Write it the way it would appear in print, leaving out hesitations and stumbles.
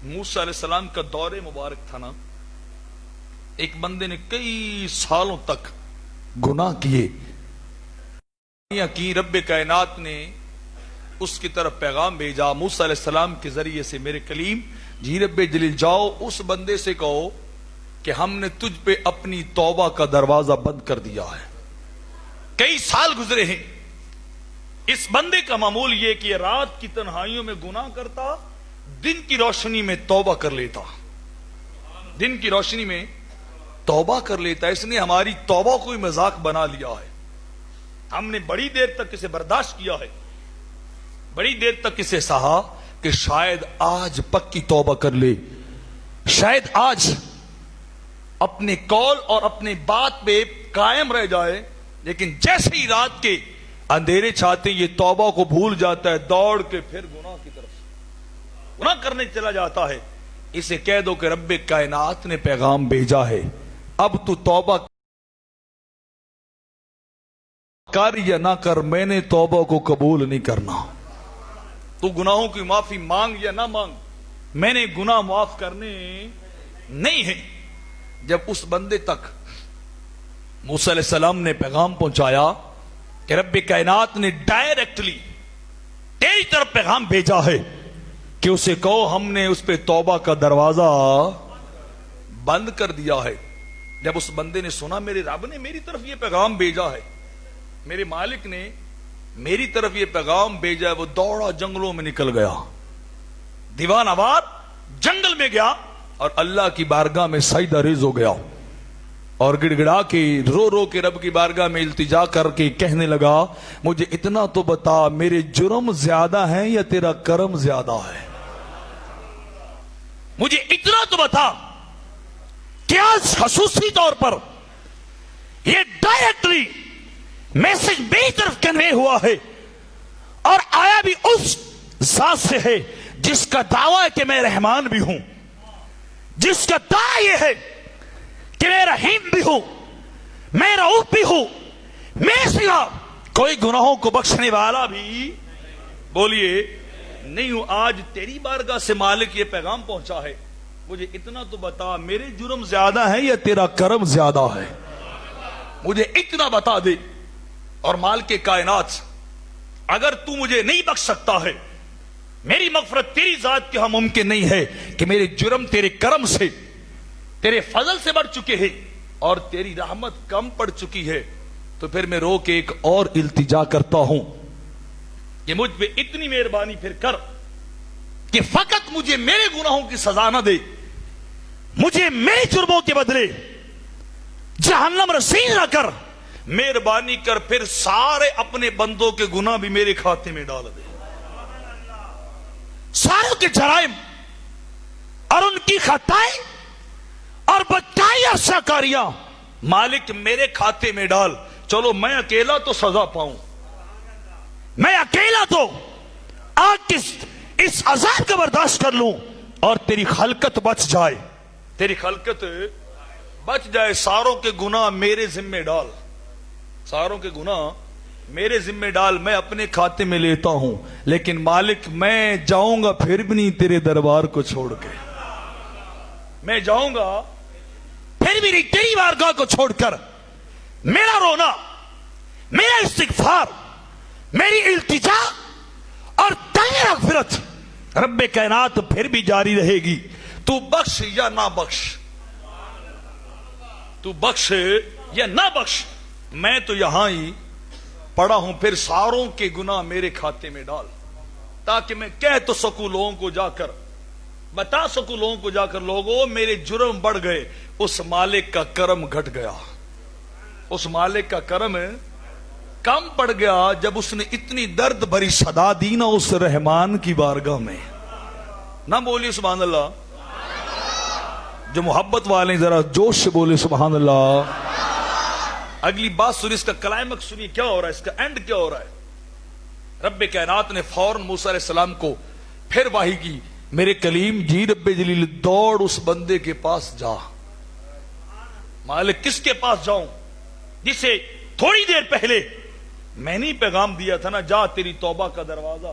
موسیٰ علیہ السلام کا دور مبارک تھا نا، ایک بندے نے کئی سالوں تک گناہ کیے کی، رب کائنات نے اس کی طرف پیغام بھیجا موسیٰ علیہ السلام کے ذریعے سے، میرے کلیم جی رب جلیل جاؤ اس بندے سے کہو کہ ہم نے تجھ پہ اپنی توبہ کا دروازہ بند کر دیا ہے۔ کئی سال گزرے ہیں، اس بندے کا معمول یہ کہ رات کی تنہائیوں میں گناہ کرتا، دن کی روشنی میں توبہ کر لیتا، دن کی روشنی میں توبہ کر لیتا۔ اس نے ہماری توبہ کو ہی مذاق بنا لیا ہے۔ ہم نے بڑی دیر تک اسے برداشت کیا ہے، بڑی دیر تک اسے سہا کہ شاید آج پکی توبہ کر لے، شاید آج اپنے قول اور اپنے بات پہ قائم رہ جائے، لیکن جیسے ہی رات کے اندھیرے چھاتے یہ توبہ کو بھول جاتا ہے، دوڑ کے پھر گناہ کی طرف گناہ کرنے چلا جاتا ہے۔ اسے کہہ دو کہ رب کائنات نے پیغام بھیجا ہے، اب تو توبہ کر یا نہ کر، میں نے توبہ کو قبول نہیں کرنا۔ تو گناہوں کی معافی مانگ یا نہ مانگ، میں نے گناہ معاف کرنے نہیں ہے۔ جب اس بندے تک موسیٰ علیہ السلام نے پیغام پہنچایا کہ رب کائنات نے ڈائریکٹلی تیری طرف پیغام بھیجا ہے کہ اسے کہو ہم نے اس پہ توبہ کا دروازہ بند کر دیا ہے۔ جب اس بندے نے سنا میرے رب نے میری طرف یہ پیغام بھیجا ہے، میرے مالک نے میری طرف یہ پیغام بھیجا ہے، وہ دوڑا جنگلوں میں نکل گیا، دیوانہ وار جنگل میں گیا اور اللہ کی بارگاہ میں سجدہ ریز ہو گیا اور گڑ گڑا کے رو رو کے رب کی بارگاہ میں التجا کر کے کہنے لگا مجھے اتنا تو بتا، میرے جرم زیادہ ہیں یا تیرا کرم زیادہ ہے؟ مجھے اتنا تو بتا کہ آج خصوصی طور پر یہ ڈائریکٹلی میسج میری طرف کنوے ہوا ہے اور آیا بھی اس ذات سے ہے جس کا دعویٰ ہے کہ میں رحمان بھی ہوں، جس کا دعویٰ یہ ہے کہ میں رحیم بھی ہوں، میں رؤوف بھی ہوں، میں سوا کوئی گناہوں کو بخشنے والا بھی بولیے نہیں ہوں۔ آج تیری بارگاہ سے مالک یہ پیغام پہنچا ہے، مجھے اتنا تو بتا میرے جرم زیادہ ہے یا تیرا کرم زیادہ ہے؟ مجھے اتنا بتا دے۔ اور مالک کائنات اگر تو مجھے نہیں بخش سکتا ہے، میری مغفرت تیری ذات کے ہاں ممکن نہیں ہے کہ میرے جرم تیرے کرم سے تیرے فضل سے بڑھ چکے ہیں اور تیری رحمت کم پڑ چکی ہے، تو پھر میں رو کے ایک اور التجا کرتا ہوں کہ مجھ پہ اتنی مہربانی پھر کر کہ فقط مجھے میرے گناہوں کی سزا نہ دے، مجھے میرے جرموں کے بدلے جہنم رسید نہ کر، مہربانی کر پھر سارے اپنے بندوں کے گناہ بھی میرے کھاتے میں ڈال دے، ساروں کے جرائم اور ان کی خطائیں اور بدکاریاں ساکاریاں مالک میرے کھاتے میں ڈال۔ چلو میں اکیلا تو سزا پاؤں، میں اکیلا تو آگ کی اس عذاب کا برداشت کر لوں اور تیری خلقت بچ جائے، تیری خلقت بچ جائے۔ ساروں کے گناہ میرے ذمہ ڈال، ساروں کے گناہ میرے ذمہ ڈال، میں اپنے کھاتے میں لیتا ہوں، لیکن مالک میں جاؤں گا پھر بھی نہیں تیرے دربار کو چھوڑ کے، میں جاؤں گا پھر بھی نہیں تیری بارگاہ کو چھوڑ کر۔ میرا رونا، میرا استغفار، میری التجا اور تیری مغفرت رب کائنات پھر بھی جاری رہے گی، تو بخش یا نہ بخش، تو بخش یا نہ بخش، میں تو یہاں ہی پڑا ہوں، پھر ساروں کے گناہ میرے کھاتے میں ڈال تاکہ میں کہہ تو سکوں لوگوں کو جا کر، بتا سکوں لوگوں کو جا کر لوگوں میرے جرم بڑھ گئے، اس مالک کا کرم گھٹ گیا، اس مالک کا کرم کم پڑ گیا جب اس نے اتنی درد بھری صدا دی نا اس رحمان کی بارگاہ میں۔ نہ بولی سبحان اللہ، جو محبت والے ذرا جوش سے بولے سبحان اللہ۔ اگلی بات سنی، اس کا کلائمیکس سنی، کیا ہو رہا ہے، اس کا اینڈ کیا ہو رہا ہے۔ رب کائنات نے فوراً موسیٰ علیہ السلام کو پھر وحی کی، میرے کلیم جی رب جلیل دوڑ اس بندے کے پاس جا۔ مالک کس کے پاس جاؤں؟ جسے تھوڑی دیر پہلے میں نے پیغام دیا تھا نا، جا تیری توبہ کا دروازہ